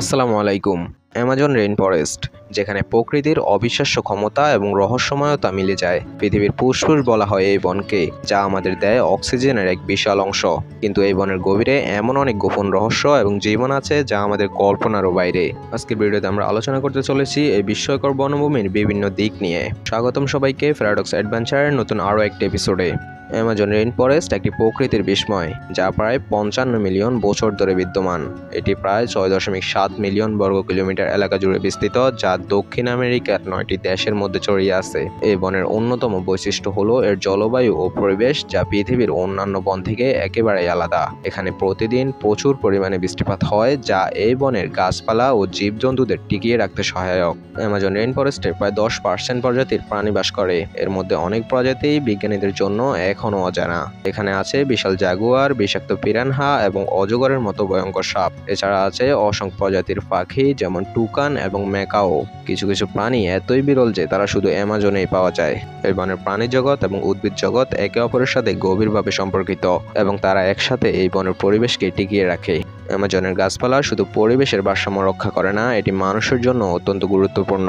আসসালামু আলাইকুম। Amazon rain forest, যেখানে প্রকৃতির অবিশ্বাস্য ক্ষমতা এবং রহস্যময়তা মিলে যায়। পৃথিবীর ফুসফুস বলা হয় এই বনকে, যা আমাদের দেয় অক্সিজেনের এক বিশাল অংশ। কিন্তু এই বনের গভীরে এমন অনেক গোপন রহস্য এবং জীবন আছে যা আমাদের কল্পনারও বাইরে। আজকের ভিডিওতে আমরা আলোচনা করতে চলেছি এই বিস্ময়কর বনভূমির বিভিন্ন দিক নিয়ে। স্বাগতম সবাইকে প্যারাডক্স অ্যাডভেঞ্চারের নতুন আরও একটি এপিসোডে। অ্যামাজন রেইন ফরেস্ট একটি প্রকৃতির বিস্ময়, যা প্রায় 55 মিলিয়ন বছর ধরে বিদ্যমান। এটি প্রায় 6.7 মিলিয়ন বর্গ কিলোমিটার এলাকা জুড়ে বিস্তৃত, যা দক্ষিণ আমেরিকার 9টি দেশের মধ্যে ছড়িয়ে আছে। এই বনের অন্যতম বৈশিষ্ট্য হলো এর জলবায়ু ও পরিবেশ, যা পৃথিবীর অন্যান্য বন থেকে একেবারেই আলাদা। এখানে প্রতিদিন প্রচুর পরিমাণে বৃষ্টিপাত হয়, যা এই বনের গাছপালা ও জীবজন্তুদের টিকিয়ে রাখতে সহায়ক। অ্যামাজন রেইন ফরেস্টে প্রায় 10% প্রজাতির প্রাণী বাস করে। এর মধ্যে অনেক প্রজাতি বিজ্ঞানীদের জন্য এখনও অজানা। এখানে আছে বিশাল জাগুয়ার, বিষাক্ত পিরানহা এবং অজগরের মতো ভয়ঙ্কর সাপ। এছাড়া আছে অসংখ্য প্রজাতির পাখি, যেমন টুকান এবং ম্যাকাও। কিছু কিছু প্রাণী এতই বিরল যে তারা শুধু অ্যামাজনেই পাওয়া যায়। এই বনের প্রাণী জগৎ এবং উদ্ভিদ জগৎ একে অপরের সাথে গভীরভাবে সম্পর্কিত, এবং তারা একসাথে এই বনের পরিবেশকে টিকিয়ে রাখে। অ্যামাজনের গাছপালা শুধু পরিবেশের ভারসাম্য রক্ষা করে না, এটি মানুষের জন্য অত্যন্ত গুরুত্বপূর্ণ।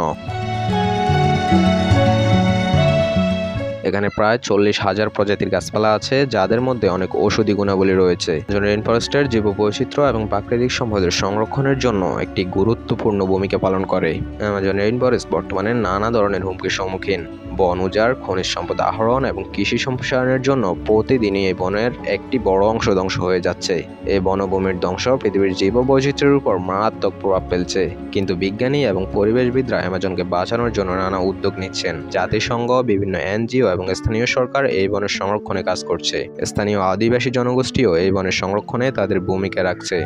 এখানে প্রায় 40,000 প্রজাতির গাছপালা আছে, যাদের মধ্যে অনেক ঔষধি গুণাবলী রয়েছে। রেইন ফরেস্টের জীববৈচিত্র্য এবং প্রাকৃতিক সম্পদের সংরক্ষণের জন্য একটি গুরুত্বপূর্ণ ভূমিকা পালন করে। অ্যামাজন রেইন ফরেস্ট বর্তমানে নানা ধরনের হুমকির সম্মুখীন। বন উজাড়, খনিজ সম্পদ আহরণ এবং কৃষি সম্প্রসারণের জন্য প্রতিদিনই এই বনের একটি বড় অংশ ধ্বংস হয়ে যাচ্ছে। এই বনভূমির ধ্বংস পৃথিবীর জীববৈচিত্র্যের উপর মারাত্মক প্রভাব ফেলছে। কিন্তু বিজ্ঞানী এবং পরিবেশবিদরা অ্যামাজনকে বাঁচানোর জন্য নানা উদ্যোগ নিচ্ছেন। জাতিসংঘ, বিভিন্ন এনজিও এবং স্থানীয় সরকার এই বনের সংরক্ষণে কাজ করছে। স্থানীয় আদিবাসী জনগোষ্ঠীও এই বনের সংরক্ষণে তাদের ভূমিকা রাখছে।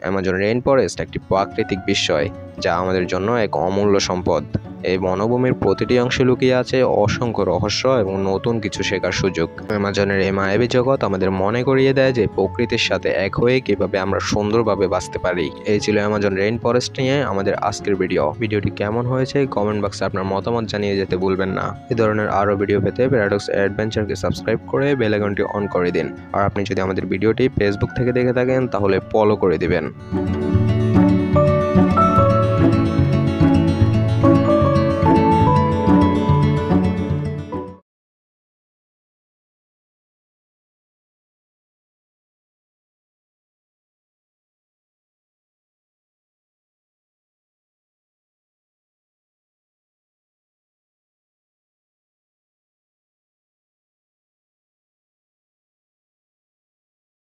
অ্যামাজন রেইন ফরেস্ট একটি প্রাকৃতিক বিস্ময়, যা আমাদের জন্য এক অমূল্য সম্পদ। এই বনভূমির প্রতিটি অংশে লুকিয়ে আছে অসংখ্য রহস্য এবং নতুন কিছু শেখার সুযোগ। অ্যামাজনের এই মায়াবী জগৎ আমাদের মনে করিয়ে দেয় যে প্রকৃতির সাথে এক হয়ে কিভাবে আমরা সুন্দরভাবে বাঁচতে পারি। এই ছিল অ্যামাজন রেইন ফরেস্ট নিয়ে আমাদের আজকের ভিডিওটি কেমন হয়েছে কমেন্ট বক্সে আপনার মতামত জানিয়ে যেতে ভুলবেন না। এই ধরনের আরও ভিডিও পেতে প্যারাডক্স অ্যাডভেঞ্চারকে সাবস্ক্রাইব করে বেল আইকনটি অন করে দিন। আর আপনি যদি আমাদের ভিডিওটি ফেসবুক থেকে দেখে থাকেন তাহলে ফলো করে দিবেন।